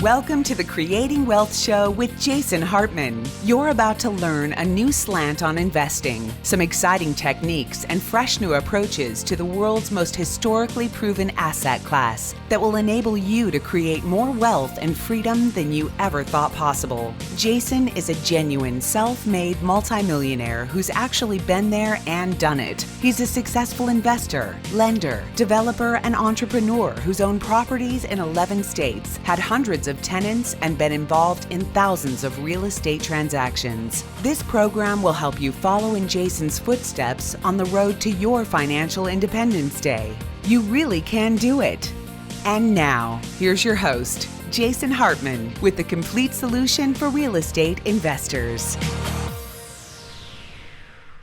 Welcome to the Creating Wealth Show with Jason Hartman. You're about to learn a new slant on investing, some exciting techniques, and fresh new approaches to the world's most historically proven asset class that will enable you to create more wealth and freedom than you ever thought possible. Jason is a genuine self-made multimillionaire who's actually been there and done it. He's a successful investor, lender, developer, and entrepreneur who's owned properties in 11 states, had hundreds of tenants, and been involved in thousands of real estate transactions. This program will help you follow in Jason's footsteps on the road to your financial independence day. You really can do it. And now, here's your host, Jason Hartman, with the complete solution for real estate investors.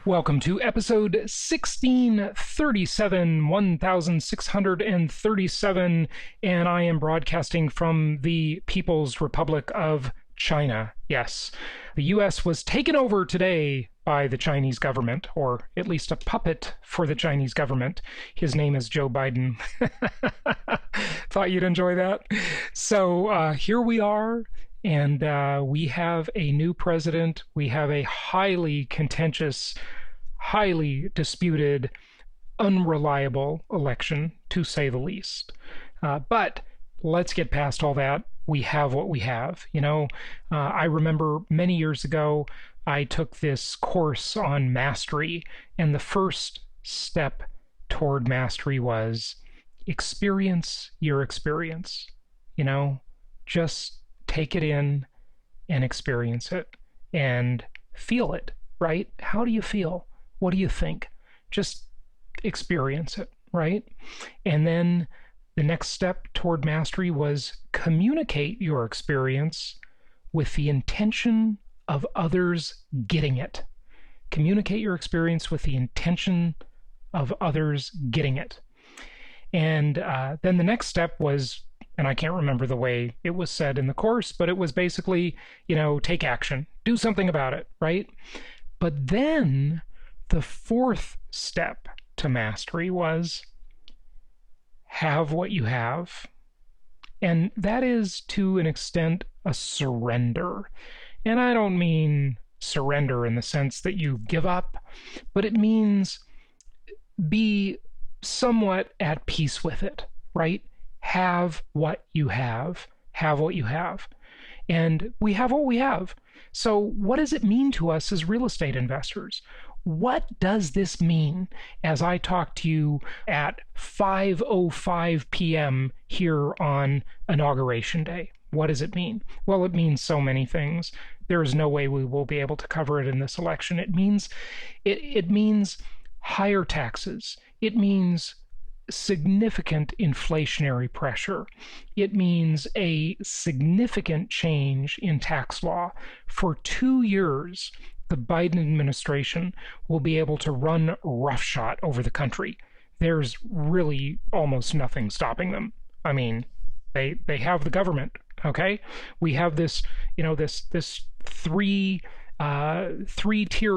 Welcome to episode 1637, and I am broadcasting from the People's Republic of China. Yes, the U.S. was taken over today by the Chinese government, or at least a puppet for the Chinese government. His name is Joe Biden. Thought you'd enjoy that. So here we are. And we have a new president. We have a highly contentious, highly disputed, unreliable election, to say the least. But let's get past all that. We have what we have. You know, I remember many years ago, I took this course on mastery, and the first step toward mastery was experience your experience. You know, just take it in and experience it and feel it, right? How do you feel? What do you think? Just experience it, right? And then the next step toward mastery was communicate your experience with the intention of others getting it. Communicate your experience with the intention of others getting it. And then the next step was, and I can't remember the way it was said in the course, but it was basically, you know, take action, do something about it, right? But then the fourth step to mastery was have what you have. And that is, to an extent, a surrender. And I don't mean surrender in the sense that you give up, but it means be somewhat at peace with it, right? Have what you have. Have what you have. And we have what we have. So what does it mean to us as real estate investors? What does this mean as I talk to you at 5:05 p.m. here on Inauguration Day? What does it mean? Well, it means so many things. There is no way we will be able to cover it in this election. It means higher taxes. It means significant inflationary pressure. It means a significant change in tax law. For 2 years, the Biden administration will be able to run roughshod over the country. There's really almost nothing stopping them. I mean, they have the government, okay? We have this, you know, this three-tier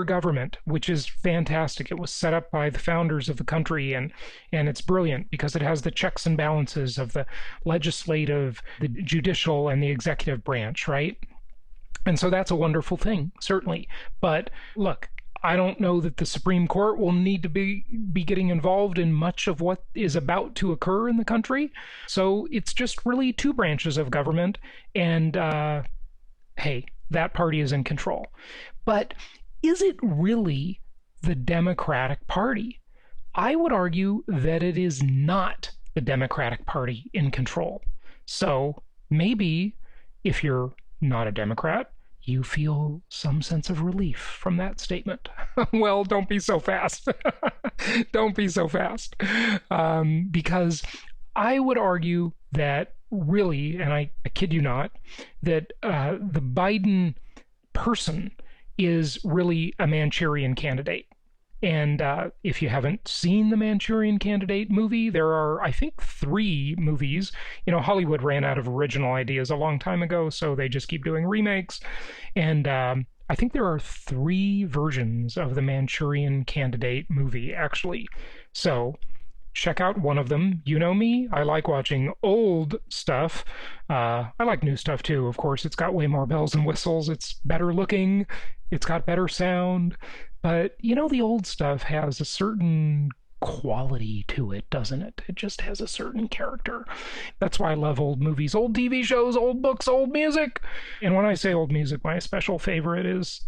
government, which is fantastic. It was set up by the founders of the country, and it's brilliant because it has the checks and balances of the legislative, the judicial, and the executive branch, right? And so that's a wonderful thing, certainly. But look, I don't know that the Supreme Court will need to be getting involved in much of what is about to occur in the country. So it's just really two branches of government, and hey, that party is in control. But is it really the Democratic Party? I would argue that it is not the Democratic Party in control. So maybe if you're not a Democrat, you feel some sense of relief from that statement. Well, don't be so fast. Don't be so fast. Because I would argue that really, and I kid you not, that the Biden person is really a Manchurian candidate. And if you haven't seen the Manchurian Candidate movie, there are, I think, 3 movies. You know, Hollywood ran out of original ideas a long time ago, so they just keep doing remakes. And I think there are 3 versions of the Manchurian Candidate movie, actually. So check out one of them. You know me, I like watching old stuff. I like new stuff too, of course. It's got way more bells and whistles. It's better looking. It's got better sound. But, the old stuff has a certain quality to it, doesn't it? It just has a certain character. That's why I love old movies, old TV shows, old books, old music. And when I say old music, my special favorite is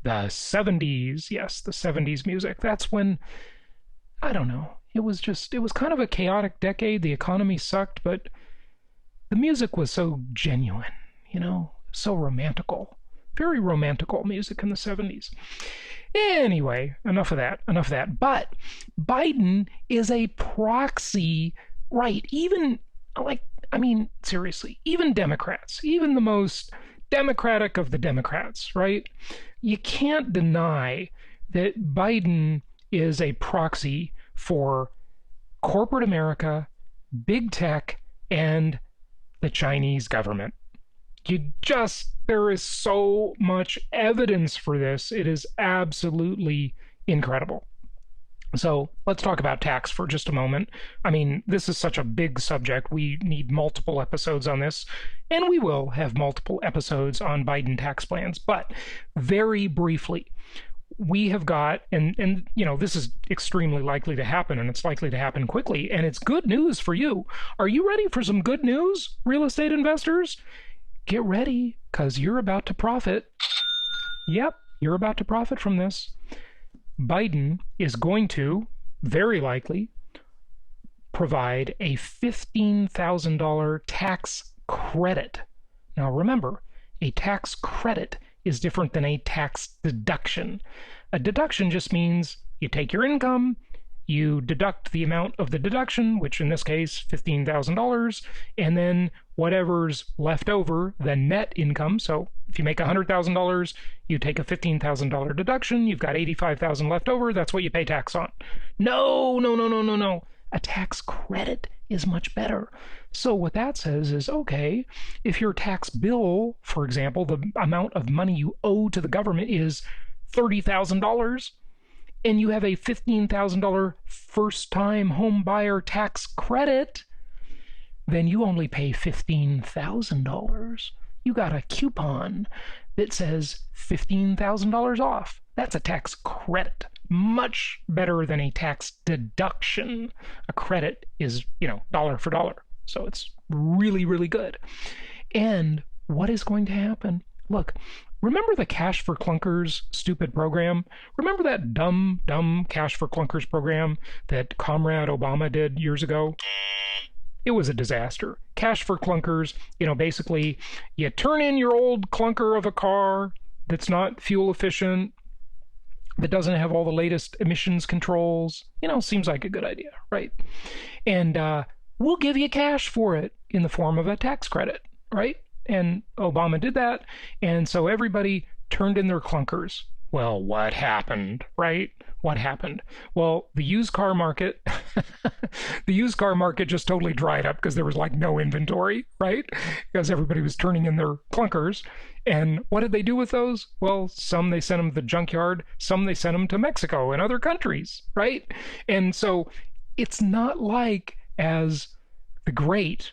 the 70s. Yes, the 70s music. That's when, I don't know, it was kind of a chaotic decade. The economy sucked, but the music was so genuine, so romantical. Very romantical music in the 70s. Anyway, enough of that. But Biden is a proxy, right? Seriously, even Democrats, even the most Democratic of the Democrats, right? You can't deny that Biden is a proxy for corporate America, big tech, and the Chinese government. There is so much evidence for this. It is absolutely incredible. So let's talk about tax for just a moment. This is such a big subject. We need multiple episodes on this, and we will have multiple episodes on Biden tax plans. But very briefly, we have got, and this is extremely likely to happen, and it's likely to happen quickly, and it's good news for you. Are you ready for some good news, real estate investors? Get ready, because you're about to profit. Yep, you're about to profit from this. Biden is going to, very likely, provide a $15,000 tax credit. Now remember, a tax credit is different than a tax deduction. A deduction just means you take your income, you deduct the amount of the deduction, which in this case, $15,000, and then whatever's left over, the net income. So if you make $100,000, you take a $15,000 deduction, you've got $85,000 left over, that's what you pay tax on. No. A tax credit is much better. So what that says is, okay, if your tax bill, for example, the amount of money you owe to the government is $30,000, and you have a $15,000 first-time home buyer tax credit, then you only pay $15,000. You got a coupon that says $15,000 off. That's a tax credit. Much better than a tax deduction. A credit is, dollar for dollar. So it's really, really good. And what is going to happen? Look, remember the Cash for Clunkers stupid program? Remember that dumb Cash for Clunkers program that Comrade Obama did years ago? It was a disaster. Cash for Clunkers, basically you turn in your old clunker of a car that's not fuel efficient, that doesn't have all the latest emissions controls. Seems like a good idea, right? And we'll give you cash for it in the form of a tax credit, right? And Obama did that, and so everybody turned in their clunkers. Well, what happened, right? What happened? Well, the used car market, just totally dried up because there was no inventory, right? Because everybody was turning in their clunkers. And what did they do with those? Well, some they sent them to the junkyard, some they sent them to Mexico and other countries, right? And so it's not like, as the great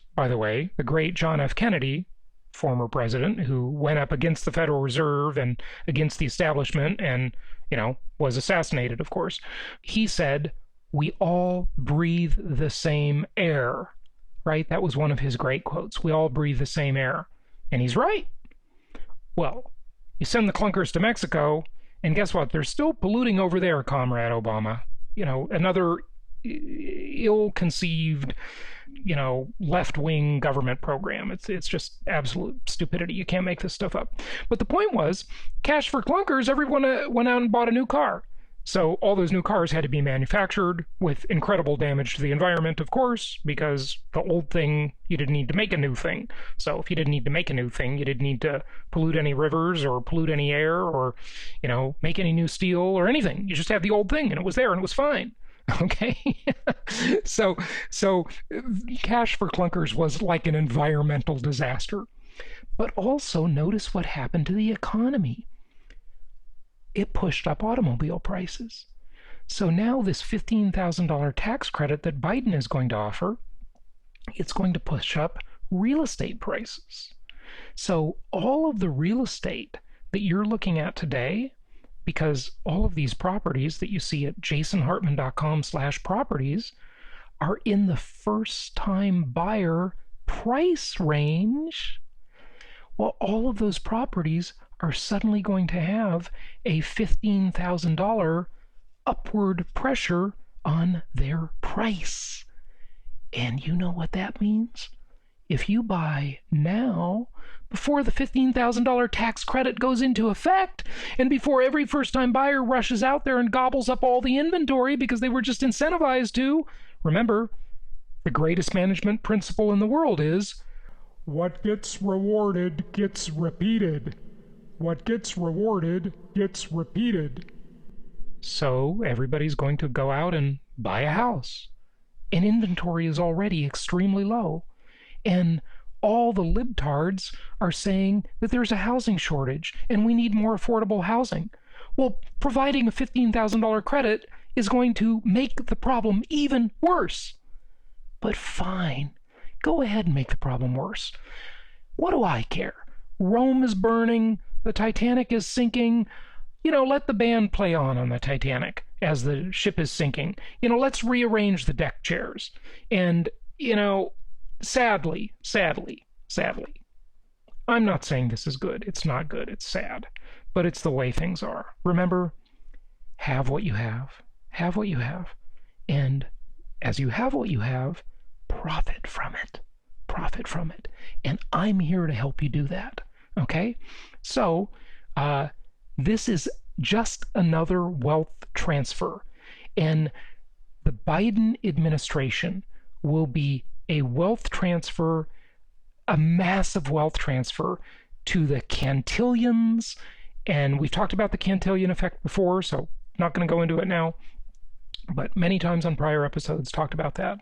John F. Kennedy, former president, who went up against the Federal Reserve and against the establishment and, was assassinated, of course. He said, "We all breathe the same air," right? That was one of his great quotes. We all breathe the same air. And he's right. Well, you send the clunkers to Mexico, and guess what? They're still polluting over there, Comrade Obama. Another ill-conceived, left-wing government program. It's just absolute stupidity. You can't make this stuff up. But the point was, Cash for Clunkers, everyone went out and bought a new car. So all those new cars had to be manufactured with incredible damage to the environment, of course, because the old thing, you didn't need to make a new thing. So if you didn't need to make a new thing, you didn't need to pollute any rivers or pollute any air or, make any new steel or anything. You just had the old thing and it was there and it was fine. Okay, so Cash for Clunkers was like an environmental disaster. But also notice what happened to the economy. It pushed up automobile prices. So now this $15,000 tax credit that Biden is going to offer, it's going to push up real estate prices. So all of the real estate that you're looking at today, because all of these properties that you see at jasonhartman.com/properties are in the first-time buyer price range, well, all of those properties are suddenly going to have a $15,000 upward pressure on their price. And you know what that means? If you buy now, before the $15,000 tax credit goes into effect, and before every first-time buyer rushes out there and gobbles up all the inventory because they were just incentivized to, remember, the greatest management principle in the world is, what gets rewarded gets repeated. What gets rewarded gets repeated. So everybody's going to go out and buy a house. And inventory is already extremely low. And all the libtards are saying that there's a housing shortage and we need more affordable housing. Well, providing a $15,000 credit is going to make the problem even worse. But fine, go ahead and make the problem worse. What do I care? Rome is burning, the Titanic is sinking. Let the band play on the Titanic as the ship is sinking. Let's rearrange the deck chairs. And, sadly, I'm not saying this is good. It's not good. It's sad. But it's the way things are. Remember, have what you have. Have what you have. And as you have what you have, profit from it. Profit from it. And I'm here to help you do that. Okay? So, this is just another wealth transfer. And the Biden administration will be a wealth transfer, a massive wealth transfer to the Cantillons. And we've talked about the Cantillon effect before, so not going to go into it now. But many times on prior episodes talked about that.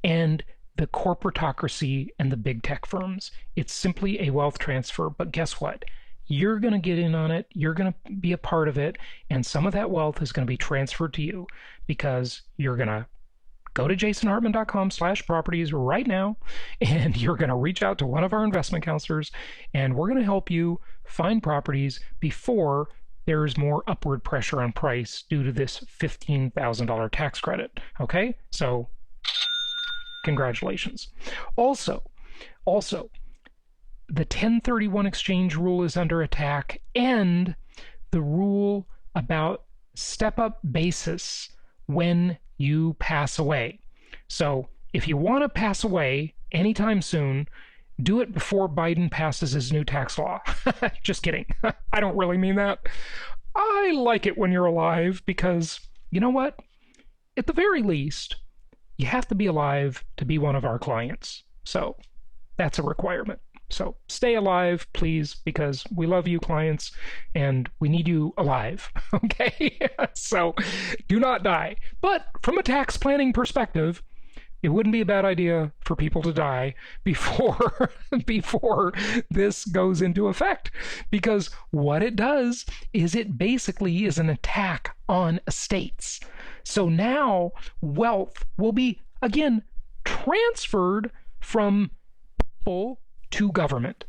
And the corporatocracy and the big tech firms. It's simply a wealth transfer. But guess what? You're going to get in on it. You're going to be a part of it. And some of that wealth is going to be transferred to you because you're going to go to jasonhartman.com/properties right now, and you're going to reach out to one of our investment counselors, and we're going to help you find properties before there's more upward pressure on price due to this $15,000 tax credit. Okay? So, congratulations. Also, the 1031 exchange rule is under attack, and the rule about step-up basis when you pass away. So if you want to pass away anytime soon, do it before Biden passes his new tax law. Just kidding. I don't really mean that. I like it when you're alive because, you know what? At the very least, you have to be alive to be one of our clients. So that's a requirement. So stay alive, please, because we love you, clients, and we need you alive, okay? So do not die. But from a tax planning perspective, it wouldn't be a bad idea for people to die before this goes into effect. Because what it does is it basically is an attack on estates. So now wealth will be, again, transferred from people to government.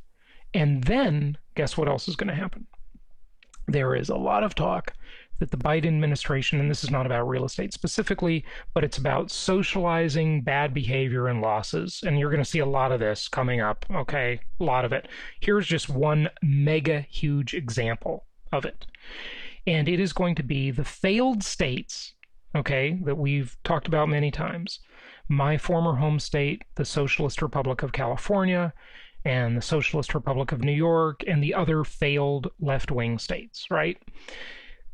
And then, guess what else is going to happen? There is a lot of talk that the Biden administration, and this is not about real estate specifically, but it's about socializing bad behavior and losses. And you're going to see a lot of this coming up, okay? A lot of it. Here's just one mega huge example of it. And it is going to be the failed states, okay, that we've talked about many times. My former home state, the Socialist Republic of California, and the Socialist Republic of New York, and the other failed left-wing states, right?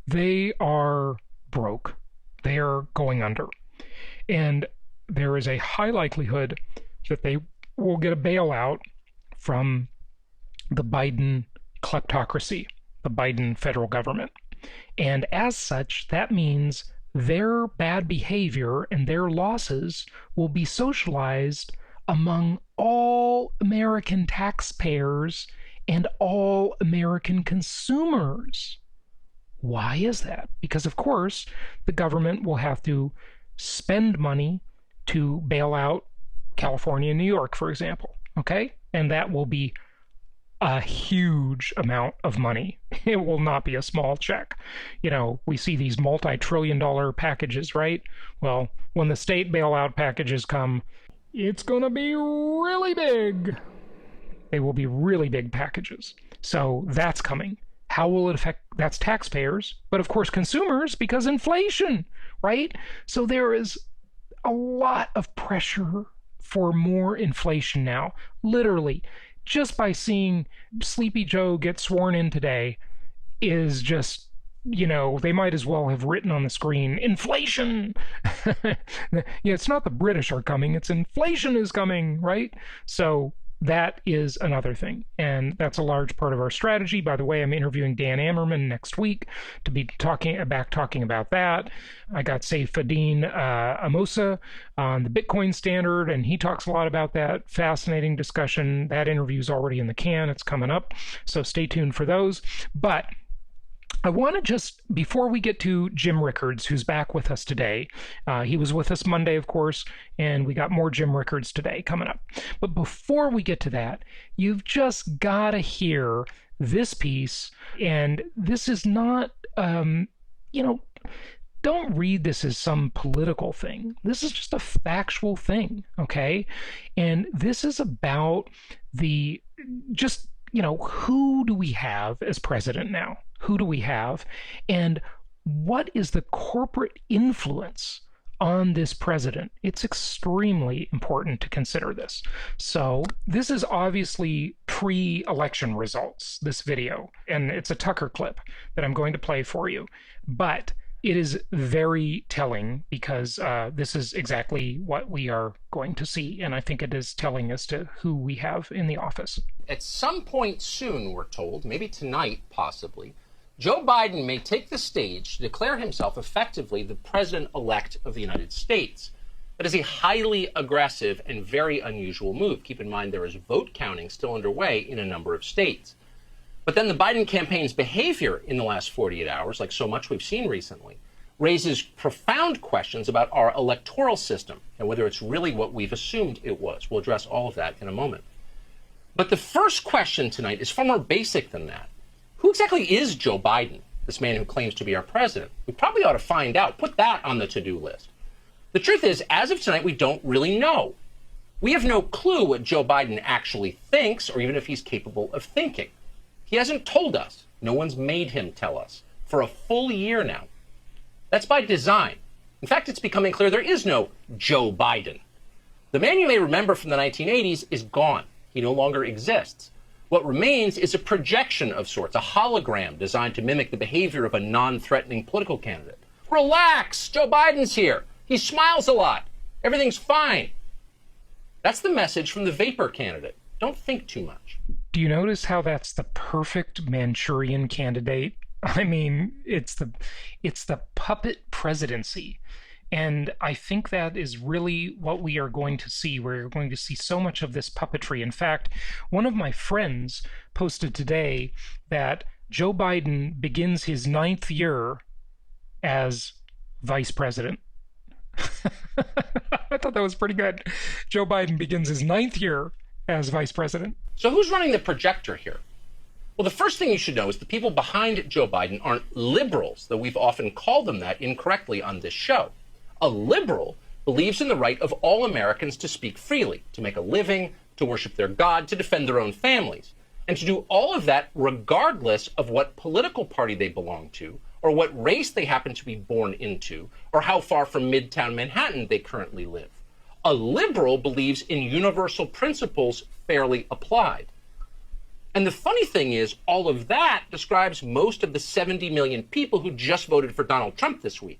They are broke. They are going under. And there is a high likelihood that they will get a bailout from the Biden kleptocracy, the Biden federal government. And as such, that means their bad behavior and their losses will be socialized among all American taxpayers and all American consumers. Why is that? Because, of course, the government will have to spend money to bail out California and New York, for example. Okay? And that will be a huge amount of money. It will not be a small check. You know, we see these multi-trillion-dollar packages, right? Well, when the state bailout packages come, it's going to be really big. They will be really big packages. So that's coming. How will it affect? That's taxpayers, but of course consumers, because inflation, right? So there is a lot of pressure for more inflation now. Literally, just by seeing Sleepy Joe get sworn in today is just, you know, they might as well have written on the screen, inflation. Yeah, it's not the British are coming, it's inflation is coming, right? So that is another thing. And that's a large part of our strategy. By the way, I'm interviewing Dan Ammerman next week to be talking about that. I got Saifedean Amosa on the Bitcoin standard, and he talks a lot about that. Fascinating discussion. That interview's already in the can. It's coming up. So stay tuned for those. But I want to just, before we get to Jim Rickards, who's back with us today, he was with us Monday, of course, and we got more Jim Rickards today coming up. But before we get to that, you've just got to hear this piece, and this is not, don't read this as some political thing. This is just a factual thing, okay? And this is about who do we have as president now? Who do we have? And what is the corporate influence on this president? It's extremely important to consider this. So this is obviously pre-election results, this video, and it's a Tucker clip that I'm going to play for you. But it is very telling because this is exactly what we are going to see. And I think it is telling as to who we have in the office. At some point soon, we're told, maybe tonight possibly, Joe Biden may take the stage to declare himself effectively the president-elect of the United States. That is a highly aggressive and very unusual move. Keep in mind there is vote counting still underway in a number of states. But then the Biden campaign's behavior in the last 48 hours, like so much we've seen recently, raises profound questions about our electoral system and whether it's really what we've assumed it was. We'll address all of that in a moment. But the first question tonight is far more basic than that. Who exactly is Joe Biden, this man who claims to be our president? We probably ought to find out. Put that on the to-do list. The truth is, as of tonight, we don't really know. We have no clue what Joe Biden actually thinks, or even if he's capable of thinking. He hasn't told us. No one's made him tell us for a full year now. That's by design. In fact, it's becoming clear there is no Joe Biden. The man you may remember from the 1980s is gone. He no longer exists. What remains is a projection of sorts, a hologram designed to mimic the behavior of a non-threatening political candidate. Relax, Joe Biden's here. He smiles a lot. Everything's fine. That's the message from the vapor candidate. Don't think too much. Do you notice how that's the perfect Manchurian candidate? I mean, it's the puppet presidency. And I think that is really what we are going to see. We're going to see so much of this puppetry. In fact, one of my friends posted today that Joe Biden begins his 9th year as vice president. I thought that was pretty good. Joe Biden begins his 9th year as vice president. So who's running the projector here? Well, the first thing you should know is the people behind Joe Biden aren't liberals, though we've often called them that incorrectly on this show. A liberal believes in the right of all Americans to speak freely, to make a living, to worship their God, to defend their own families, and to do all of that regardless of what political party they belong to, or what race they happen to be born into, or how far from Midtown Manhattan they currently live. A liberal believes in universal principles fairly applied. And the funny thing is, all of that describes most of the 70 million people who just voted for Donald Trump this week.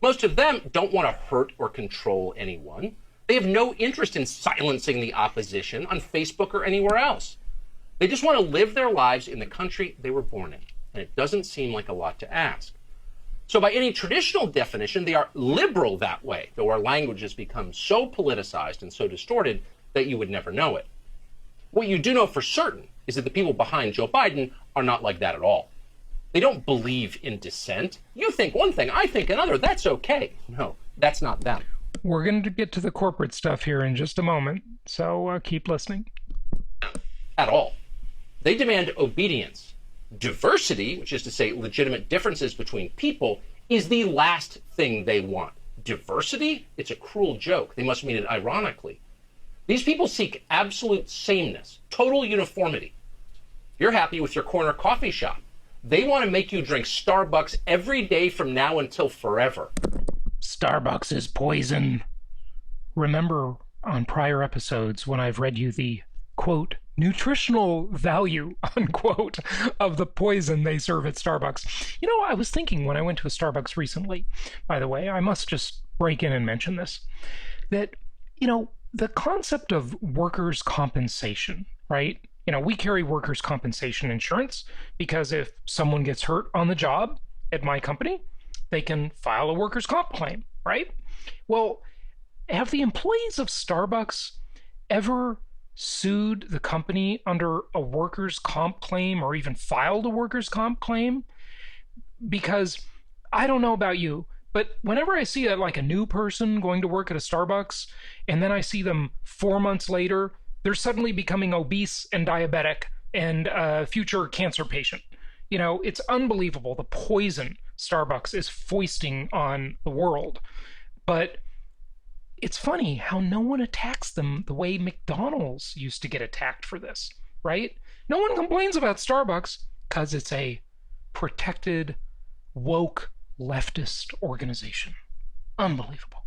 Most of them don't want to hurt or control anyone. They have no interest in silencing the opposition on Facebook or anywhere else. They just want to live their lives in the country they were born in. And it doesn't seem like a lot to ask. So by any traditional definition, they are liberal that way, though our language has become so politicized and so distorted that you would never know it. What you do know for certain is that the people behind Joe Biden are not like that at all. They don't believe in dissent. You think one thing, I think another. That's okay. No, that's not them. We're going to get to the corporate stuff here in just a moment, so keep listening. At all. They demand obedience. Diversity, which is to say legitimate differences between people, is the last thing they want. Diversity? It's a cruel joke. They must mean it ironically. These people seek absolute sameness, total uniformity. You're happy with your corner coffee shop. They want to make you drink Starbucks every day from now until forever. Starbucks is poison. Remember on prior episodes when I've read you the, quote, nutritional value, unquote, of the poison they serve at Starbucks. You know, I was thinking when I went to a Starbucks recently, by the way, I must just break in and mention this, that, you know, the concept of workers' compensation, right? You know, we carry workers' compensation insurance because if someone gets hurt on the job at my company, they can file a workers' comp claim, right? Well, have the employees of Starbucks ever sued the company under a workers' comp claim or even filed a workers' comp claim? Because I don't know about you, but whenever I see a new person going to work at a Starbucks and then I see them 4 months later, they're suddenly becoming obese and diabetic and a future cancer patient. You know, it's unbelievable the poison Starbucks is foisting on the world. But it's funny how no one attacks them the way McDonald's used to get attacked for this, right? No one complains about Starbucks because it's a protected, woke, leftist organization. Unbelievable.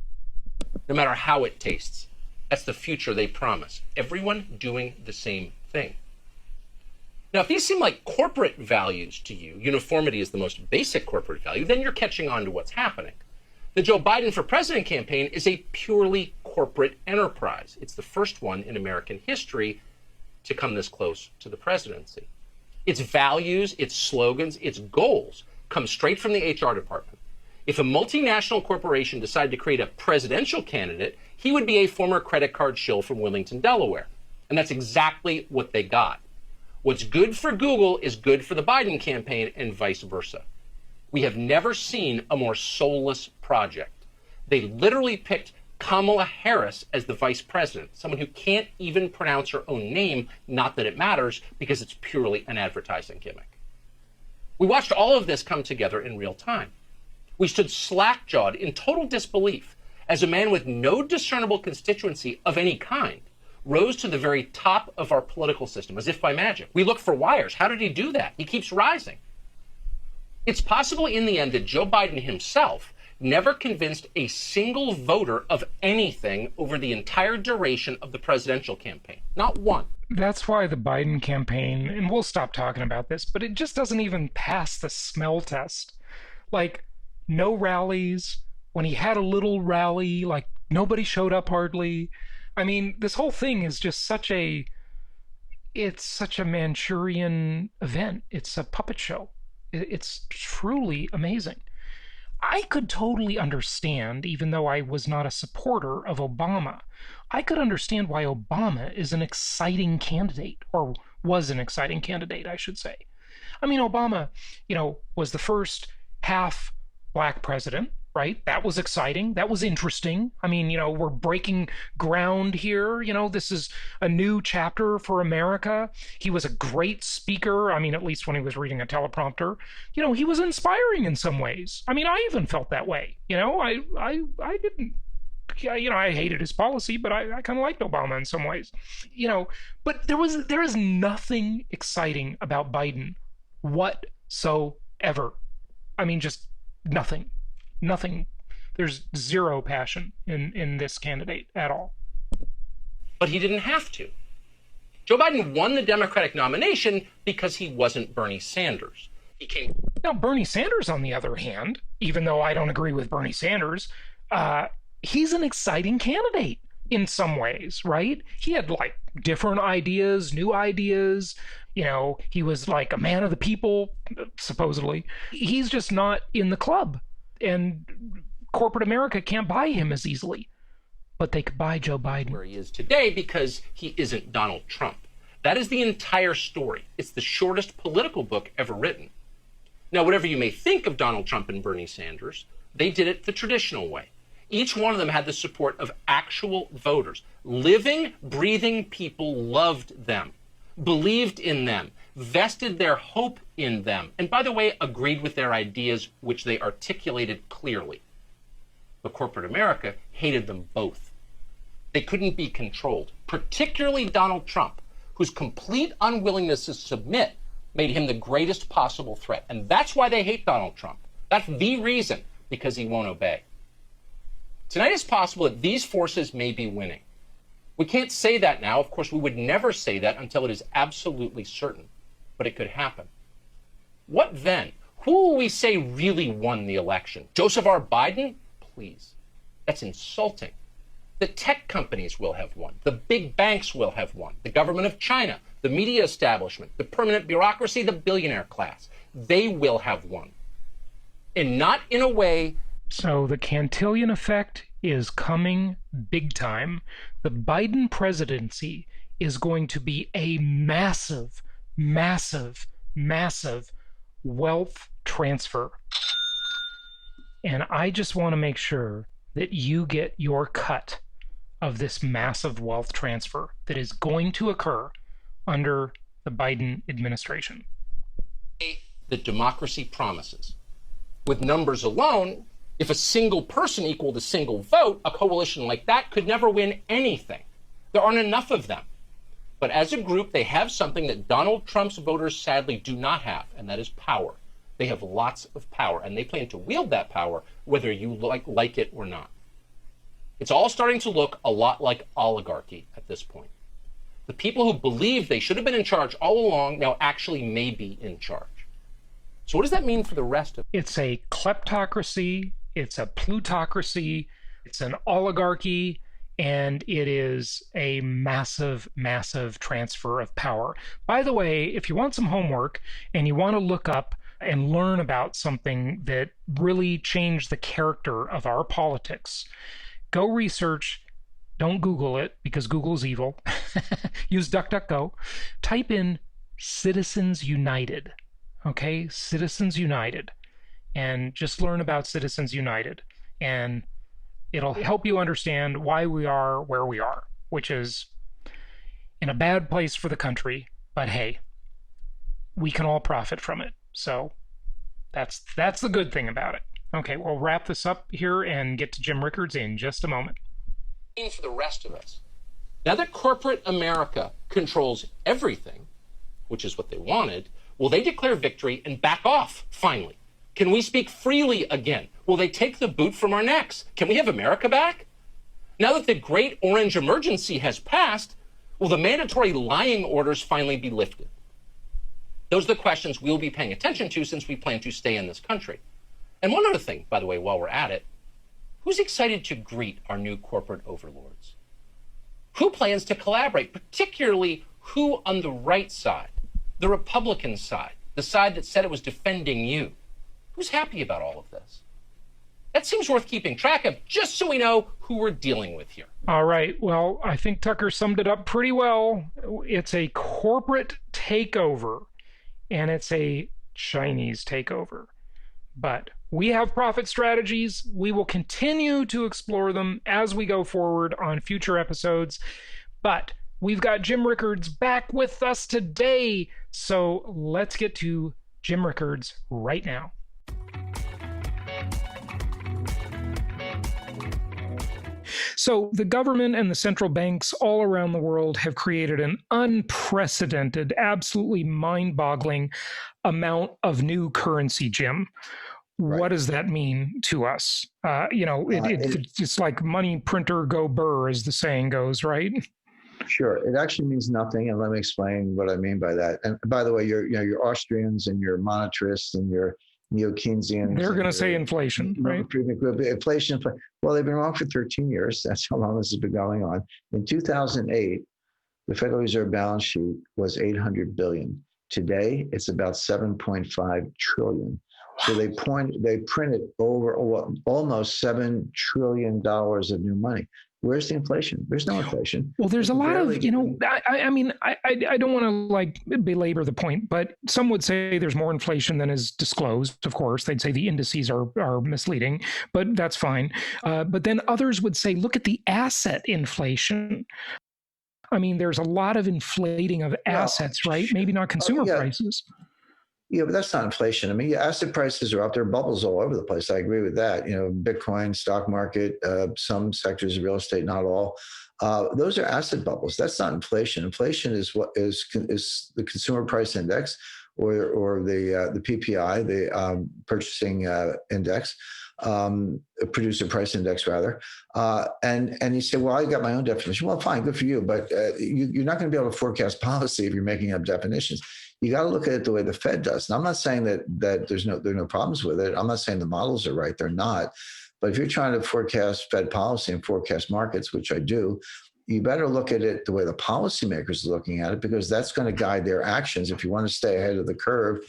No matter how it tastes. That's the future they promise. Everyone doing the same thing. Now, if these seem like corporate values to you, uniformity is the most basic corporate value, then you're catching on to what's happening. The Joe Biden for President campaign is a purely corporate enterprise. It's the first one in American history to come this close to the presidency. Its values, its slogans, its goals come straight from the HR department. If a multinational corporation decided to create a presidential candidate, he would be a former credit card shill from Wilmington, Delaware. And that's exactly what they got. What's good for Google is good for the Biden campaign and vice versa. We have never seen a more soulless project. They literally picked Kamala Harris as the vice president, someone who can't even pronounce her own name, not that it matters, because it's purely an advertising gimmick. We watched all of this come together in real time. We stood slack-jawed in total disbelief as a man with no discernible constituency of any kind rose to the very top of our political system, as if by magic. We looked for wires. How did he do that? He keeps rising. It's possible in the end that Joe Biden himself never convinced a single voter of anything over the entire duration of the presidential campaign. Not one. That's why the Biden campaign, and we'll stop talking about this, but it just doesn't even pass the smell test. Like, no rallies. When he had a little rally, like, nobody showed up hardly. I mean, this whole thing is just it's such a Manchurian event. It's a puppet show. It's truly amazing. I could totally understand, even though I was not a supporter of Obama, I could understand why Obama is an exciting candidate, or was an exciting candidate, I should say. I mean, Obama, was the first half black president, right? That was exciting. That was interesting. I mean, we're breaking ground here. This is a new chapter for America. He was a great speaker. I mean, at least when he was reading a teleprompter, he was inspiring in some ways. I mean, I even felt that way. I didn't, I hated his policy, but I kind of liked Obama in some ways, but there is nothing exciting about Biden whatsoever. I mean, just nothing. There's zero passion in this candidate at all. But he didn't have to. Joe Biden won the Democratic nomination because he wasn't Bernie Sanders. Now, Bernie Sanders, on the other hand, even though I don't agree with Bernie Sanders, he's an exciting candidate in some ways, right? He had different ideas, new ideas. He was like a man of the people, supposedly. He's just not in the club. And corporate America can't buy him as easily. But they could buy Joe Biden. Where he is today because he isn't Donald Trump. That is the entire story. It's the shortest political book ever written. Now, whatever you may think of Donald Trump and Bernie Sanders, they did it the traditional way. Each one of them had the support of actual voters. Living, breathing people loved them, believed in them, vested their hope in them, and by the way, agreed with their ideas, which they articulated clearly. But corporate America hated them both. They couldn't be controlled, particularly Donald Trump, whose complete unwillingness to submit made him the greatest possible threat. And that's why they hate Donald Trump. That's the reason, because he won't obey. Tonight it's possible that these forces may be winning. We can't say that now. Of course, we would never say that until it is absolutely certain. But it could happen. What then? Who will we say really won the election? Joseph R. Biden? Please. That's insulting. The tech companies will have won. The big banks will have won. The government of China, the media establishment, the permanent bureaucracy, the billionaire class. They will have won. And not in a way. So the Cantillon effect is coming big time. The Biden presidency is going to be a massive, massive, massive wealth transfer. And I just want to make sure that you get your cut of this massive wealth transfer that is going to occur under the Biden administration. The democracy promises. With numbers alone, if a single person equaled a single vote, a coalition like that could never win anything. There aren't enough of them. But as a group, they have something that Donald Trump's voters sadly do not have, and that is power. They have lots of power, and they plan to wield that power whether you like it or not. It's all starting to look a lot like oligarchy at this point. The people who believed they should have been in charge all along now actually may be in charge. So what does that mean for the rest of it? It's a kleptocracy, it's a plutocracy, it's an oligarchy, and it is a massive, massive transfer of power. By the way, if you want some homework and you want to look up and learn about something that really changed the character of our politics, go research. Don't Google it, because Google's evil. Use DuckDuckGo. Type in Citizens United. Okay? Citizens United. And just learn about Citizens United. And it'll help you understand why we are where we are, which is in a bad place for the country. But hey, we can all profit from it. So that's the good thing about it. Okay, we'll wrap this up here and get to Jim Rickards in just a moment. For the rest of us. Now that corporate America controls everything, which is what they wanted, will they declare victory and back off, finally? Can we speak freely again? Will they take the boot from our necks? Can we have America back? Now that the Great Orange Emergency has passed, will the mandatory lying orders finally be lifted? Those are the questions we'll be paying attention to since we plan to stay in this country. And one other thing, by the way, while we're at it, who's excited to greet our new corporate overlords? Who plans to collaborate, particularly who on the right side, the Republican side, the side that said it was defending you? Who's happy about all of this? That seems worth keeping track of, just so we know who we're dealing with here. All right. Well, I think Tucker summed it up pretty well. It's a corporate takeover, and it's a Chinese takeover. But we have profit strategies. We will continue to explore them as we go forward on future episodes. But we've got Jim Rickards back with us today. So let's get to Jim Rickards right now. So the government and the central banks all around the world have created an unprecedented, absolutely mind-boggling amount of new currency, Jim. Right. What does that mean to us? It's like money printer go burr, as the saying goes, right? Sure. It actually means nothing, and let me explain what I mean by that. And by the way, your Austrians and your monetarists and your neo-Keynesians, they're going to say inflation, right? Inflation. Well, they've been wrong for 13 years. That's how long this has been going on. In 2008, the Federal Reserve balance sheet was $800 billion. Today, it's about $7.5 trillion. So they printed over almost $7 trillion of new money. Where's the inflation? There's no inflation. Well, there's a lot of, I mean, I don't want to like belabor the point, but some would say there's more inflation than is disclosed. Of course, they'd say the indices are misleading, but that's fine. But then others would say, look at the asset inflation. I mean, there's a lot of inflating of assets, right? Maybe not consumer prices. Yeah, but that's not inflation. I mean, asset prices are up there, bubbles all over the place. I agree with that. Bitcoin, stock market, some sectors of real estate, not all. Those are asset bubbles. That's not inflation. Inflation is what is the consumer price index, or the PPI, the purchasing index, producer price index rather. And you say, well, I got my own definition. Well, fine, good for you, but you're not going to be able to forecast policy if you're making up definitions. You got to look at it the way the Fed does. And I'm not saying that there are no problems with it. I'm not saying the models are right. They're not. But if you're trying to forecast Fed policy and forecast markets, which I do, you better look at it the way the policymakers are looking at it, because that's going to guide their actions. If you want to stay ahead of the curve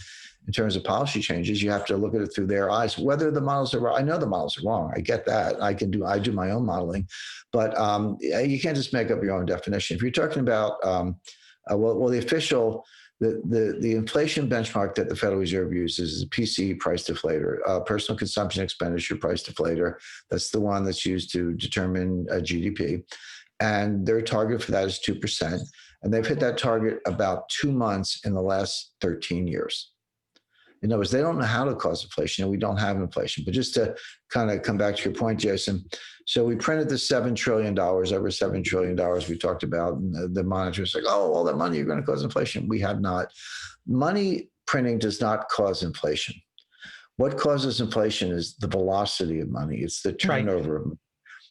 in terms of policy changes, you have to look at it through their eyes. Whether the models are wrong, I know the models are wrong. I get that. I do my own modeling, but you can't just make up your own definition. If you're talking about the official. The inflation benchmark that the Federal Reserve uses is a PCE price deflator, personal consumption expenditure price deflator. That's the one that's used to determine GDP. And their target for that is 2%. And they've hit that target about 2 months in the last 13 years. In other words, they don't know how to cause inflation, and we don't have inflation. But just to kind of come back to your point, Jason, so we printed the $7 trillion, over $7 trillion we talked about, and the monitor's like, oh, all that money, you're going to cause inflation. We have not. Money printing does not cause inflation. What causes inflation is the velocity of money. It's the turnover of money.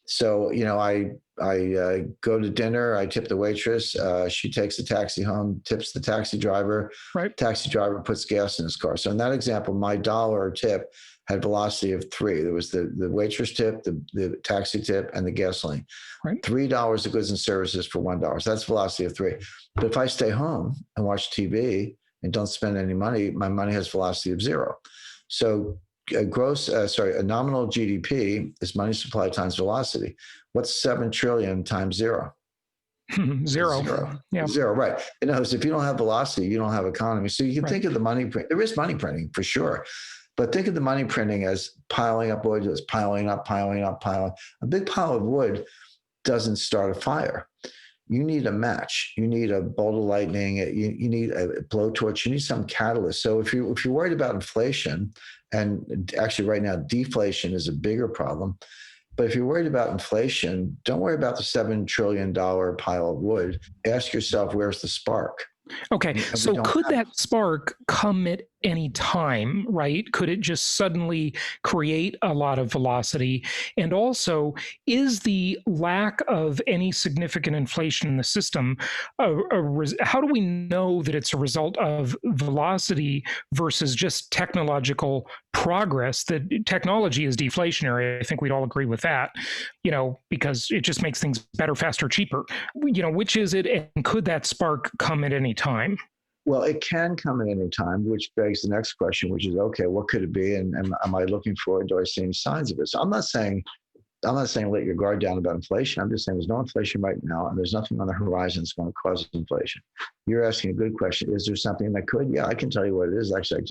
So, I go to dinner, I tip the waitress, she takes the taxi home, tips the taxi driver, taxi driver puts gas in his car. So in that example, my dollar tip had velocity of 3. There was the waitress tip, the taxi tip, and the gasoline. $3 of goods and services for $1. So that's velocity of 3. But if I stay home and watch TV and don't spend any money, my money has velocity of 0. So a nominal GDP is money supply times velocity. What's 7 trillion times 0? Zero. Yeah. 0, right. If you don't have velocity, you don't have economy. So you can think of the money print. There is money printing for sure. But think of the money printing as piling up wood, as piling up. A big pile of wood doesn't start a fire. You need a match. You need a bolt of lightning. You need a blowtorch. You need some catalyst. So if you're worried about inflation, and actually right now deflation is a bigger problem, but if you're worried about inflation, don't worry about the $7 trillion pile of wood. Ask yourself, where's the spark? Okay, so could that spark come at any time, right? Could it just suddenly create a lot of velocity? And also, is the lack of any significant inflation in the system, how do we know that it's a result of velocity versus just technological progress? That technology is deflationary. I think we'd all agree with that, because it just makes things better, faster, cheaper. Which is it? And could that spark come at any time? Well, it can come at any time, which begs the next question, which is, okay, what could it be? And am I looking for it? Do I see any signs of it? So I'm not saying let your guard down about inflation. I'm just saying there's no inflation right now, and there's nothing on the horizon that's going to cause inflation. You're asking a good question. Is there something that could? Yeah, I can tell you what it is. Actually,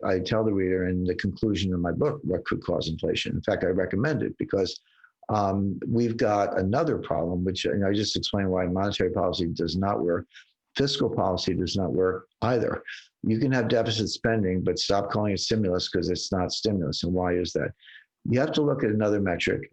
I tell the reader in the conclusion of my book what could cause inflation. In fact, I recommend it because we've got another problem, which I just explained why monetary policy does not work. Fiscal policy does not work either. You can have deficit spending, but stop calling it stimulus because it's not stimulus. And why is that? You have to look at another metric,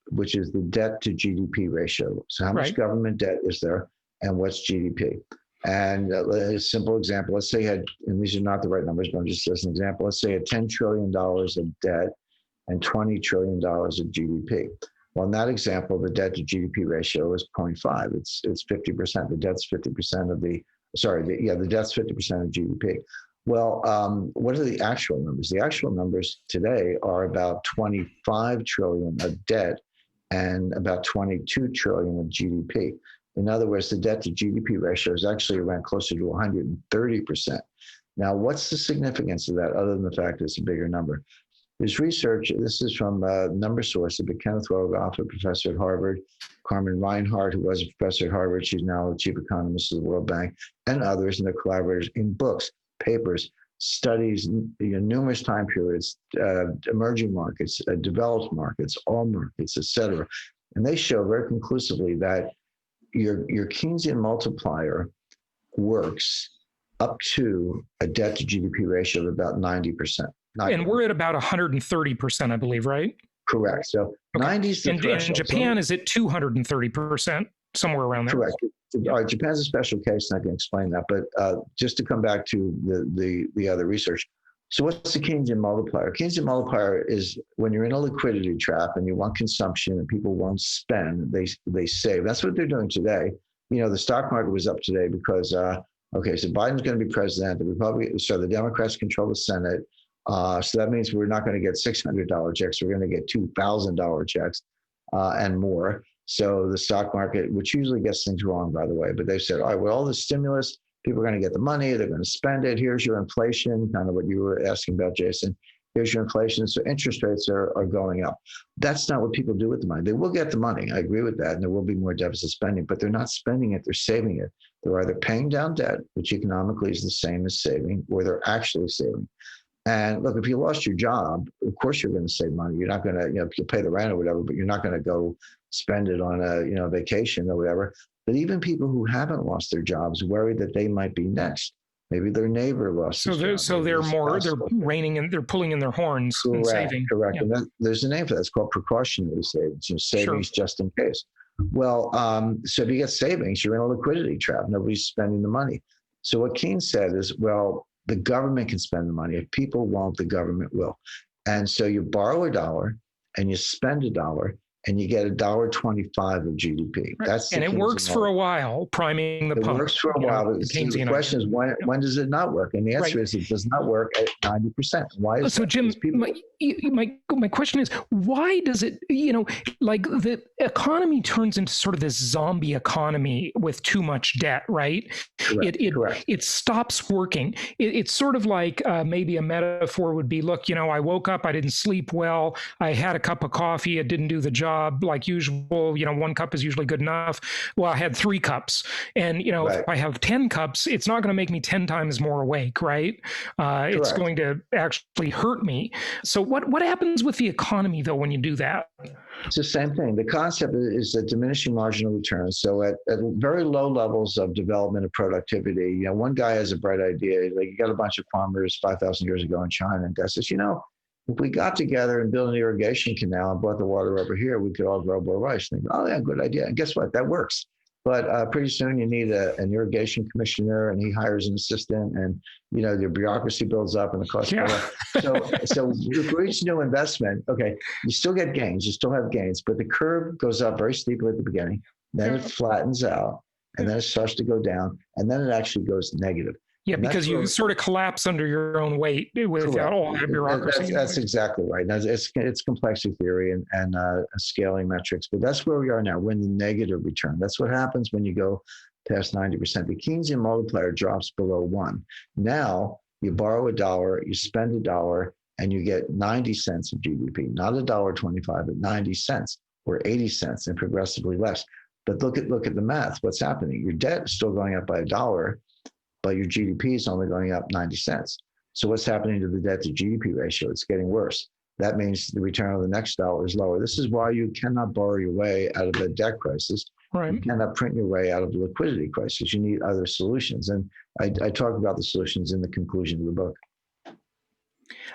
which is the debt to GDP ratio. So how much government debt is there and what's GDP? And a simple example, let's say you had, and these are not the right numbers, but just as an example, let's say you had $10 trillion of debt and $20 trillion of GDP. Well, in that example, the debt to GDP ratio is 0.5. It's 50%. The debt's 50% of the debt's 50% of GDP. Well, what are the actual numbers? The actual numbers today are about 25 trillion of debt and about 22 trillion of GDP. In other words, the debt to GDP ratio is actually around closer to 130%. Now, what's the significance of that other than the fact it's a bigger number? His research, this is from a number sources, but Kenneth Rogoff, a professor at Harvard, Carmen Reinhart, who was a professor at Harvard, she's now the chief economist of the World Bank, and others, and their collaborators in books, papers, studies, numerous time periods, emerging markets, developed markets, all markets, et cetera. And they show very conclusively that your Keynesian multiplier works up to a debt to GDP ratio of about 90%. And we're at about 130%, I believe, right? Correct. So okay. 90 is the threshold. And Japan is at 230%, somewhere around there. Correct. All right, Japan's a special case, and I can explain that. But just to come back to the other research. So what's the Keynesian multiplier? Keynesian multiplier is when you're in a liquidity trap and you want consumption and people won't spend, they save. That's what they're doing today. The stock market was up today because, so Biden's going to be president. The Democrats control the Senate. So that means we're not going to get $600 checks. We're going to get $2,000 checks and more. So the stock market, which usually gets things wrong, by the way, but they've said, all right, with all the stimulus, people are going to get the money. They're going to spend it. Here's your inflation, kind of what you were asking about, Jason. Here's your inflation. So interest rates are going up. That's not what people do with the money. They will get the money. I agree with that. And there will be more deficit spending, but they're not spending it. They're saving it. They're either paying down debt, which economically is the same as saving, or they're actually saving. And look, if you lost your job, of course you're going to save money. You're not going to, you'll pay the rent or whatever, but you're not going to go spend it on a, vacation or whatever. But even people who haven't lost their jobs worry that they might be next. Maybe their neighbor lost his job. So they're reining and they're pulling in their horns and saving. Correct. Yeah. And there's a name for that. It's called precautionary savings. Savings just in case. Well, so if you get savings, you're in a liquidity trap. Nobody's spending the money. So what Keynes said is, well, the government can spend the money. If people won't, the government will. And so you borrow $1 and you spend $1 and you get $1.25 of GDP. Right. That's and it works for a while, priming the pump. It works for a while. The question is, when does it not work? And the answer is it does not work at 90%. Why is so that? Jim, my question is, why does it, like the economy turns into sort of this zombie economy with too much debt, right? Correct. It stops working. It's sort of like maybe a metaphor would be, look, I woke up, I didn't sleep well, I had a cup of coffee, it didn't do the job like usual. 1 cup is usually good enough. Well, I had 3 cups. And, if I have 10 cups, it's not going to make me 10 times more awake, right? It's going to actually hurt me. So what happens with the economy, though, when you do that? It's the same thing. The concept is that diminishing marginal returns. So at very low levels of development and productivity, one guy has a bright idea. Like, you got a bunch of farmers 5,000 years ago in China, and guy says, if we got together and built an irrigation canal and brought the water over here, we could all grow more rice. And they go, oh yeah, good idea. And guess what? That works. But pretty soon you need an irrigation commissioner, and he hires an assistant, and your bureaucracy builds up and the cost goes up. So for each new investment, okay, you still get gains, you still have gains, but the curve goes up very steeply at the beginning, then it flattens out, and then it starts to go down, and then it actually goes negative. Yeah, because you sort of collapse under your own weight without all that bureaucracy. That's exactly right. It's complexity theory and scaling metrics, but that's where we are now. We're in the negative return. That's what happens when you go past 90%. The Keynesian multiplier drops below 1. Now you borrow $1, you spend $1, and you get 90 cents of GDP, not $1.25, but 90 cents or 80 cents, and progressively less. But look at the math. What's happening? Your debt is still going up by $1. But your GDP is only going up 90 cents. So what's happening to the debt to GDP ratio? It's getting worse. That means the return on the next dollar is lower. This is why you cannot borrow your way out of a debt crisis. Right. You cannot print your way out of the liquidity crisis. You need other solutions. And I talk about the solutions in the conclusion of the book.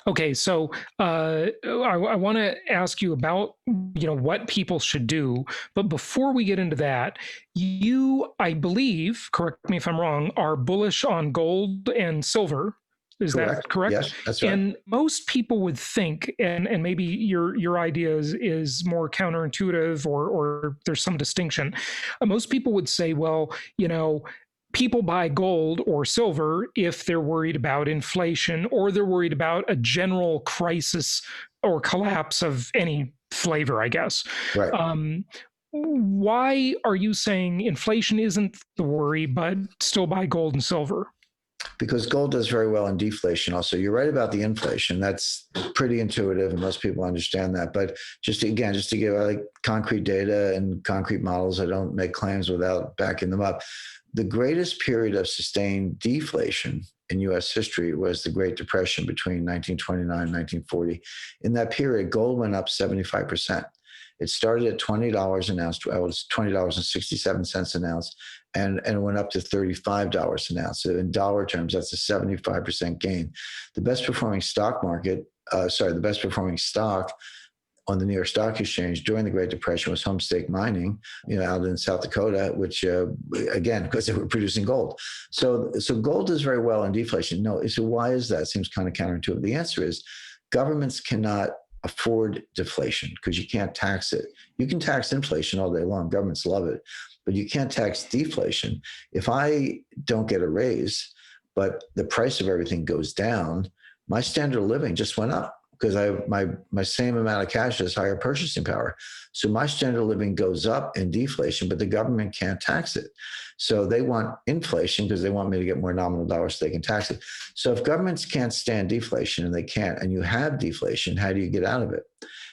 Okay, so I want to ask you about what people should do, but before we get into that, you, I believe, correct me if I'm wrong, are bullish on gold and silver. Is that correct? Yes, that's right. And most people would think, and maybe your idea is more counterintuitive, or there's some distinction. Most people would say, well, people buy gold or silver if they're worried about inflation, or they're worried about a general crisis or collapse of any flavor, I guess. Right. Why are you saying inflation isn't the worry, but still buy gold and silver? Because gold does very well in deflation. Also, you're right about the inflation. That's pretty intuitive, and most people understand that. But just to give like concrete data and concrete models, I don't make claims without backing them up. The greatest period of sustained deflation in U.S. history was the Great Depression between 1929 and 1940. In that period, gold went up 75%. It started at $20 an ounce. It was $20.67 an ounce, and it went up to $35 an ounce. So in dollar terms, that's a 75% gain. The best performing stock on the New York Stock Exchange during the Great Depression was Homestake Mining, out in South Dakota, which again, because they were producing gold. So gold does very well in deflation. No, so why is that? It seems kind of counterintuitive. The answer is governments cannot afford deflation because you can't tax it. You can tax inflation all day long. Governments love it, but you can't tax deflation. If I don't get a raise, but the price of everything goes down, my standard of living just went up because my same amount of cash has higher purchasing power. So my standard of living goes up in deflation, but the government can't tax it. So they want inflation because they want me to get more nominal dollars so they can tax it. So if governments can't stand deflation, and they can't, and you have deflation, how do you get out of it?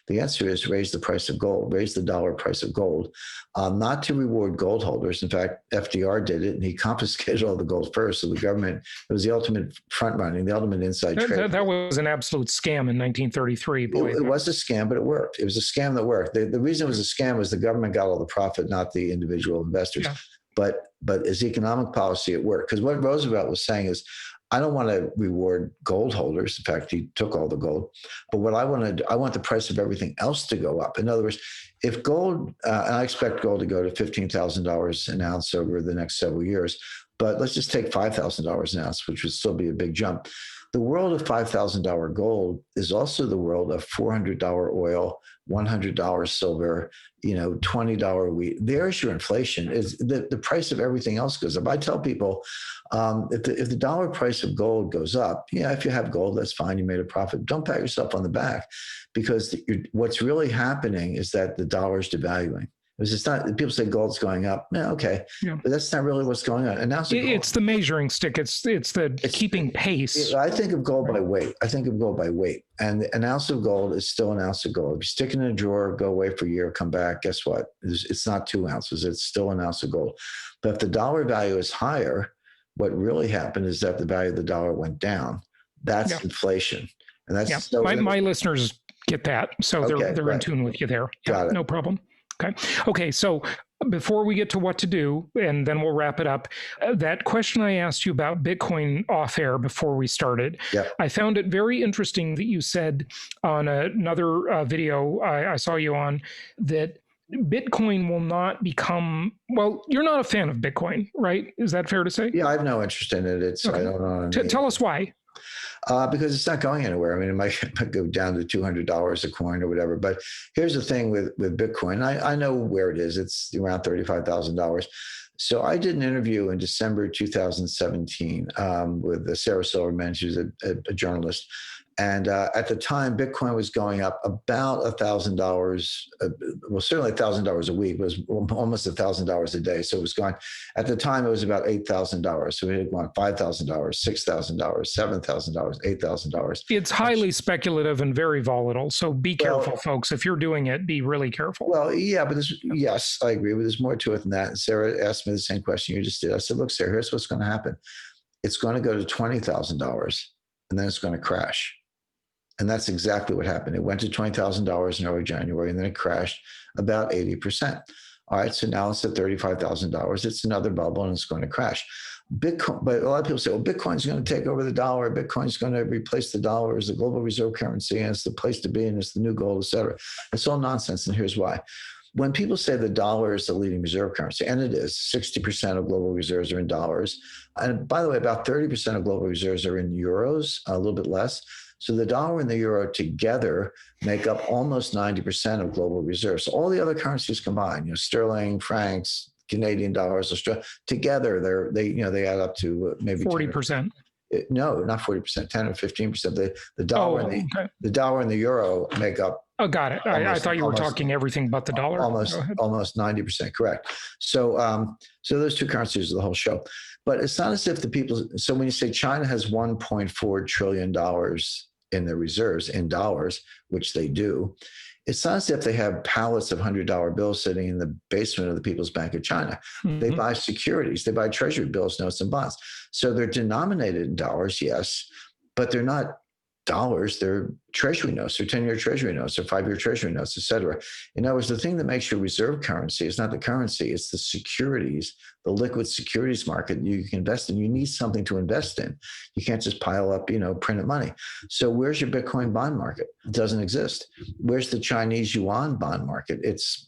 The answer is raise the price of gold, raise the dollar price of gold, not to reward gold holders. In fact, FDR did it, and he confiscated all the gold first. So the government, it was the ultimate front running, the ultimate inside trade. That was an absolute scam in 1933. Boy, it was a scam, but it worked. It was a scam that worked. The reason it was a scam was the government got all the profit, not the individual investors. Yeah. But as economic policy, it worked. Because what Roosevelt was saying is, I don't want to reward gold holders. In fact, he took all the gold. But what I want to do, I want the price of everything else to go up. In other words, if gold, and I expect gold to go to $15,000 an ounce over the next several years, but let's just take $5,000 an ounce, which would still be a big jump. The world of $5,000 gold is also the world of $400 oil, $100 silver, $20 wheat. There's your inflation. Is the price of everything else goes up. I tell people, if the dollar price of gold goes up, if you have gold, that's fine. You made a profit. Don't pat yourself on the back, because what's really happening is that the dollar is devaluing. It's not, people say gold's going up. Yeah, okay. Yeah. But that's not really what's going on. And now it's the measuring stick. It's keeping pace. I think of gold by weight. And an ounce of gold is still an ounce of gold. If you stick it in a drawer, go away for a year, come back, guess what? It's not 2 ounces. It's still an ounce of gold. But if the dollar value is higher, what really happened is that the value of the dollar went down. That's inflation. And that's so my listeners get that. So they're in tune with you there. Got it. No problem. Okay. So before we get to what to do, and then we'll wrap it up, that question I asked you about Bitcoin off air before we started, I found it very interesting that you said on another video I saw you on that Bitcoin will not become, well, you're not a fan of Bitcoin, right? Is that fair to say? Yeah, I have no interest in it. I don't know. Tell us why. Because it's not going anywhere. I mean, it might go down to $200 a coin or whatever. But here's the thing with Bitcoin. I know where it is. It's around $35,000. So I did an interview in December 2017 with Sarah Silverman. She's a journalist. And at the time, Bitcoin was going up about $1,000. Well, certainly $1,000 a week. It was almost $1,000 a day. So it was going. At the time, it was about $8,000. So it had gone $5,000, $6,000, $7,000, $8,000. It's highly speculative and very volatile. So be careful, folks. If you're doing it, be really careful. Well, yeah, but yes, I agree. But there's more to it than that. And Sarah asked me the same question you just did. I said, look, Sarah, here's what's going to happen. It's going to go to $20,000, and then it's going to crash. And that's exactly what happened. It went to $20,000 in early January, and then it crashed about 80%. All right, so now it's at $35,000. It's another bubble, and it's going to crash. Bitcoin, but a lot of people say, well, Bitcoin's going to take over the dollar. Bitcoin's going to replace the dollar as the global reserve currency, and it's the place to be, and it's the new gold, et cetera. It's all nonsense, and here's why. When people say the dollar is the leading reserve currency, and it is, 60% of global reserves are in dollars. And by the way, about 30% of global reserves are in euros, a little bit less. So the dollar and the euro together make up almost 90% of global reserves. So all the other currencies combined, sterling, francs, Canadian dollars, Australia, together they add up to maybe 40%. No, not 40%, 10 or 15%. The dollar the dollar and the euro make up. Oh, got it. I thought you were talking everything but the dollar. Almost 90%, correct. So those two currencies are the whole show. But it's not as if the people. So when you say China has $1.4 trillion in their reserves in dollars, which they do, it's not as if they have pallets of $100 bills sitting in the basement of the People's Bank of China. Mm-hmm. They buy securities, they buy treasury bills, notes, and bonds. So they're denominated in dollars, yes, but they're not dollars, they're treasury notes, they're 10-year treasury notes, or 5-year treasury notes, et cetera. In other words, the thing that makes your reserve currency is not the currency, it's the securities, the liquid securities market you can invest in. You need something to invest in. You can't just pile up, printed money. So where's your Bitcoin bond market? It doesn't exist. Where's the Chinese yuan bond market? It's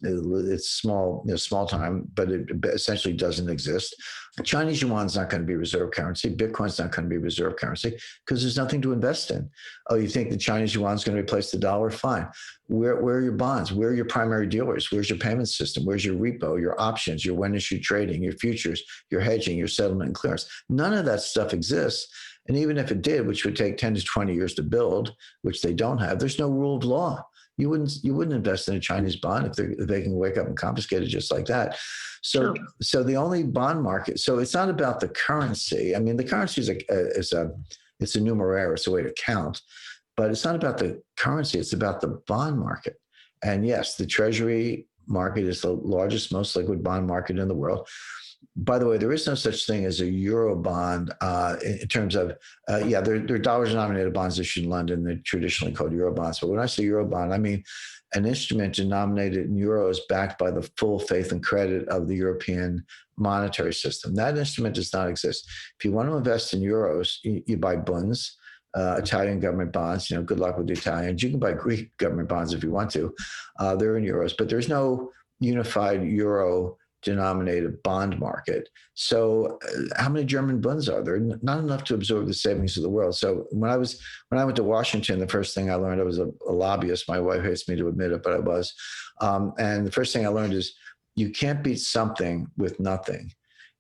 small, small time, but it essentially doesn't exist. The Chinese yuan is not going to be reserve currency. Bitcoin's not going to be reserve currency because there's nothing to invest in. Oh, you think the Chinese yuan is going to replace the dollar? Fine. Where are your bonds? Where are your primary dealers? Where's your payment system? Where's your repo, your options, your when issue trading, your futures, your hedging, your settlement and clearance? None of that stuff exists. And even if it did, which would take 10 to 20 years to build, which they don't have, there's no rule of law. You wouldn't invest in a Chinese bond if they can wake up and confiscate it just like that. So, sure. So the only bond market. So it's not about the currency. I mean, the currency is a numeraire. It's a way to count, but it's not about the currency. It's about the bond market. And yes, the Treasury market is the largest, most liquid bond market in the world. By the way, there is no such thing as a euro bond in terms of, there are dollars-denominated bonds issued in London. They're traditionally called euro bonds. But when I say euro bond, I mean an instrument denominated in euros backed by the full faith and credit of the European monetary system. That instrument does not exist. If you want to invest in euros, you buy bunds, Italian government bonds. Good luck with the Italians. You can buy Greek government bonds if you want to. They're in euros, but there's no unified euro denominated bond market. So how many German bunds are there? Not enough to absorb the savings of the world. So when I went to Washington, the first thing I learned, I was a lobbyist. My wife hates me to admit it, but I was. And the first thing I learned is you can't beat something with nothing.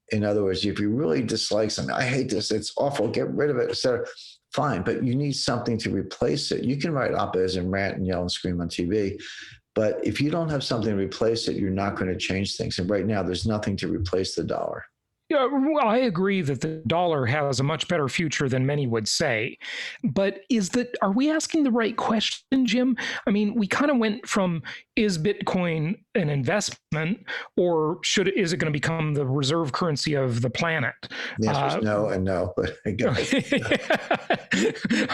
In other words, if you really dislike something, I hate this, it's awful, get rid of it, etc. Fine, but you need something to replace it. You can write op-eds and rant and yell and scream on TV, but if you don't have something to replace it, you're not going to change things. And right now, there's nothing to replace the dollar. Yeah, well, I agree that the dollar has a much better future than many would say. But are we asking the right question, Jim? I mean, we kind of went from, is Bitcoin an investment, or is it going to become the reserve currency of the planet? The answer is no and no, but I guess.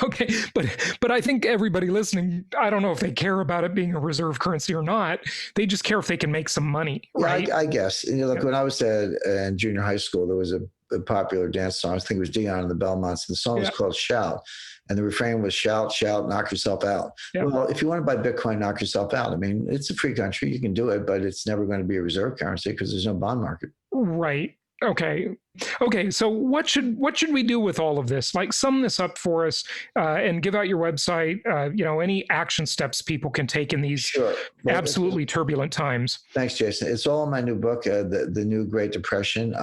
Okay, but I think everybody listening, I don't know if they care about it being a reserve currency or not. They just care if they can make some money, right? Yeah, I guess. Look, when I was in junior high school, there was a popular dance song. I think it was Dion and the Belmonts. And the song was called Shout. And the refrain was shout, shout, knock yourself out. Yeah. Well, if you want to buy Bitcoin, knock yourself out. I mean, it's a free country. You can do it, but it's never going to be a reserve currency because there's no bond market. Right. Okay. So what should we do with all of this? Like, sum this up for us and give out your website, any action steps people can take in these absolutely turbulent times. Thanks, Jason. It's all in my new book, The New Great Depression.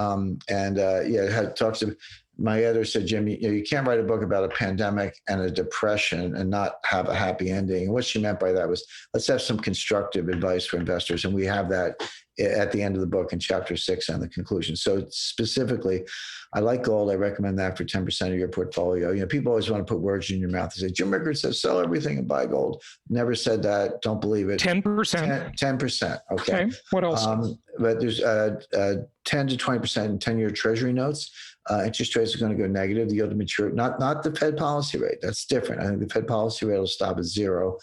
It talks about, my editor said, Jim, you can't write a book about a pandemic and a depression and not have a happy ending. And what she meant by that was, let's have some constructive advice for investors. And we have that at the end of the book in chapter 6 and the conclusion. So specifically, I like gold. I recommend that for 10% of your portfolio. People always want to put words in your mouth. They say, Jim Rickards says, sell everything and buy gold. Never said that. Don't believe it. 10%. 10%. Okay. What else? But there's 10 to 20% in 10-year treasury notes. Interest rates are going to go negative. The yield to maturity, not the Fed policy rate. That's different. I think the Fed policy rate will stop at 0.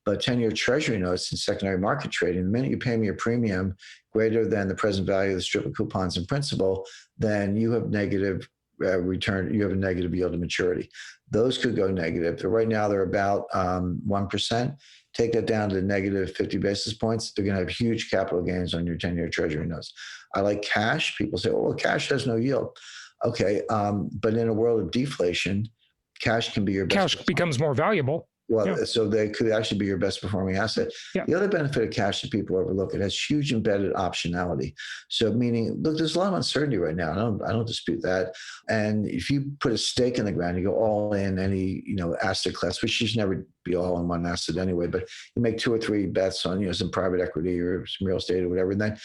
But 10-year treasury notes in secondary market trading, the minute you pay me a premium greater than the present value of the strip of coupons and principal, then you have negative return. You have a negative yield to maturity. Those could go negative. But right now, they're about 1%. Take that down to negative 50 basis points. They're going to have huge capital gains on your 10-year treasury notes. I like cash. People say, well, cash has no yield. Okay, but in a world of deflation, cash can be your best. Cash becomes more valuable. Well, so they could actually be your best performing asset. Yeah. The other benefit of cash that people overlook, it has huge embedded optionality. So meaning, look, there's a lot of uncertainty right now. I don't dispute that. And if you put a stake in the ground, you go all in any, asset class, which you should never be all in one asset anyway, but you make 2 or 3 bets on, some private equity or some real estate or whatever. And then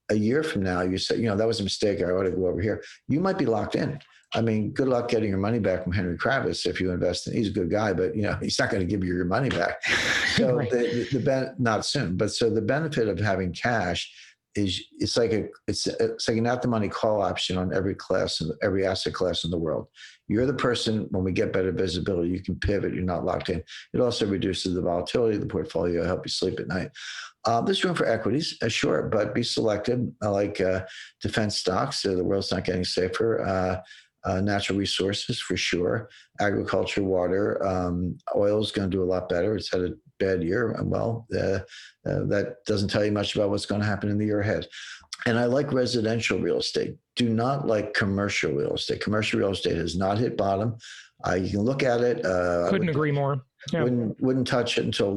a year from now, you say, that was a mistake. I ought to go over here. You might be locked in. I mean, good luck getting your money back from Henry Kravis if you invest in. He's a good guy, but he's not going to give you your money back. So right. Not soon. But so the benefit of having cash is it's like an at the money call option on every asset class in the world. You're the person, when we get better visibility, you can pivot. You're not locked in. It also reduces the volatility of the portfolio, help you sleep at night. There's room for equities, sure, but be selective. I like defense stocks. The world's not getting safer. Natural resources for sure. Agriculture, water, oil is going to do a lot better. It's had a bad year. Well, that doesn't tell you much about what's going to happen in the year ahead. And I like residential real estate. Do not like commercial real estate. Commercial real estate has not hit bottom. You can look at it. Couldn't agree more. Yeah. Wouldn't touch it until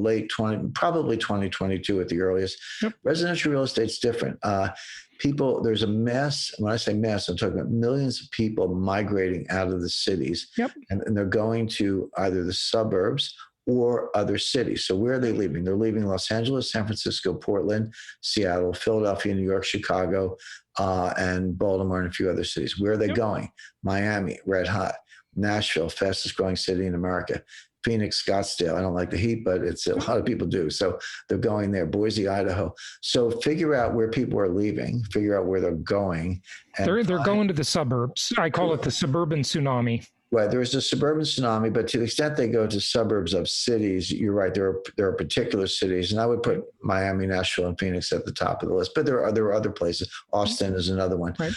probably 2022 at the earliest. Yep. Residential real estate's different. There's a mass. When I say mass, I'm talking about millions of people migrating out of the cities. Yep. And they're going to either the suburbs or other cities. So where are they leaving? They're leaving Los Angeles, San Francisco, Portland, Seattle, Philadelphia, New York, Chicago, and Baltimore, and a few other cities. Where are they going? Miami, red hot. Nashville, fastest growing city in America. Phoenix, Scottsdale. I don't like the heat, but it's a lot of people do. So they're going there. Boise, Idaho. So figure out where people are leaving, figure out where they're going. They're going to the suburbs. I call it the suburban tsunami. Right. There's a suburban tsunami, but to the extent they go to suburbs of cities, you're right. There are particular cities, and I would put Miami, Nashville, and Phoenix at the top of the list. But there are other places. Austin is another one. Right.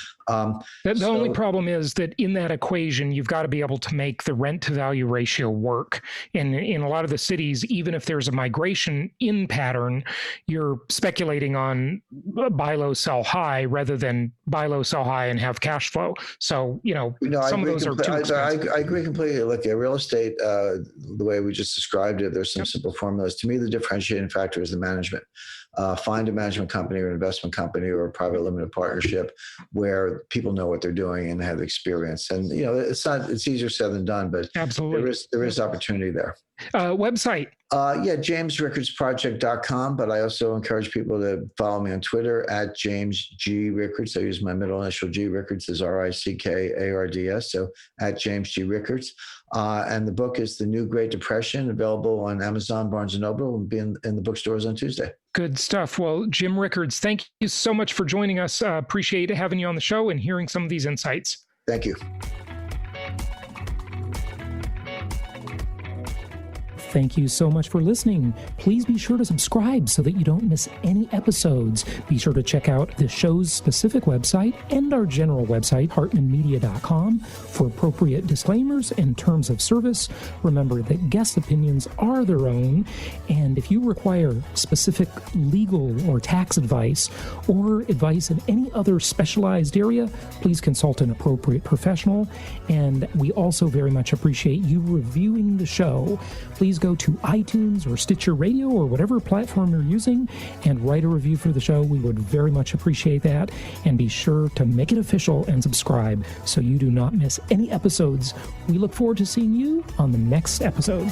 The only problem is that in that equation, you've got to be able to make the rent to value ratio work. In a lot of the cities, even if there's a migration in pattern, you're speculating on buy low, sell high rather than buy low, sell high and have cash flow. So, some of those are too expensive. I agree completely. Look, at real estate, the way we just described it, there's some simple formulas. To me, the differentiating factor is the management. Find a management company or an investment company or a private limited partnership where people know what they're doing and have experience. And, it's easier said than done, but absolutely there is opportunity there. Website. JamesRickardsProject.com, but I also encourage people to follow me on Twitter at James G. Rickards. I use my middle initial G. Rickards is Rickards. So at James G. Rickards. And the book is The New Great Depression, available on Amazon, Barnes & Noble, and be in the bookstores on Tuesday. Good stuff. Well, Jim Rickards, thank you so much for joining us. Appreciate having you on the show and hearing some of these insights. Thank you. Thank you so much for listening. Please be sure to subscribe so that you don't miss any episodes. Be sure to check out the show's specific website and our general website, hartmanmedia.com, for appropriate disclaimers and terms of service. Remember that guest opinions are their own, and if you require specific legal or tax advice or advice in any other specialized area, please consult an appropriate professional. And we also very much appreciate you reviewing the show. Please go to iTunes or Stitcher Radio or whatever platform you're using and write a review for the show. We would very much appreciate that. And be sure to make it official and subscribe so you do not miss any episodes. We look forward to seeing you on the next episode.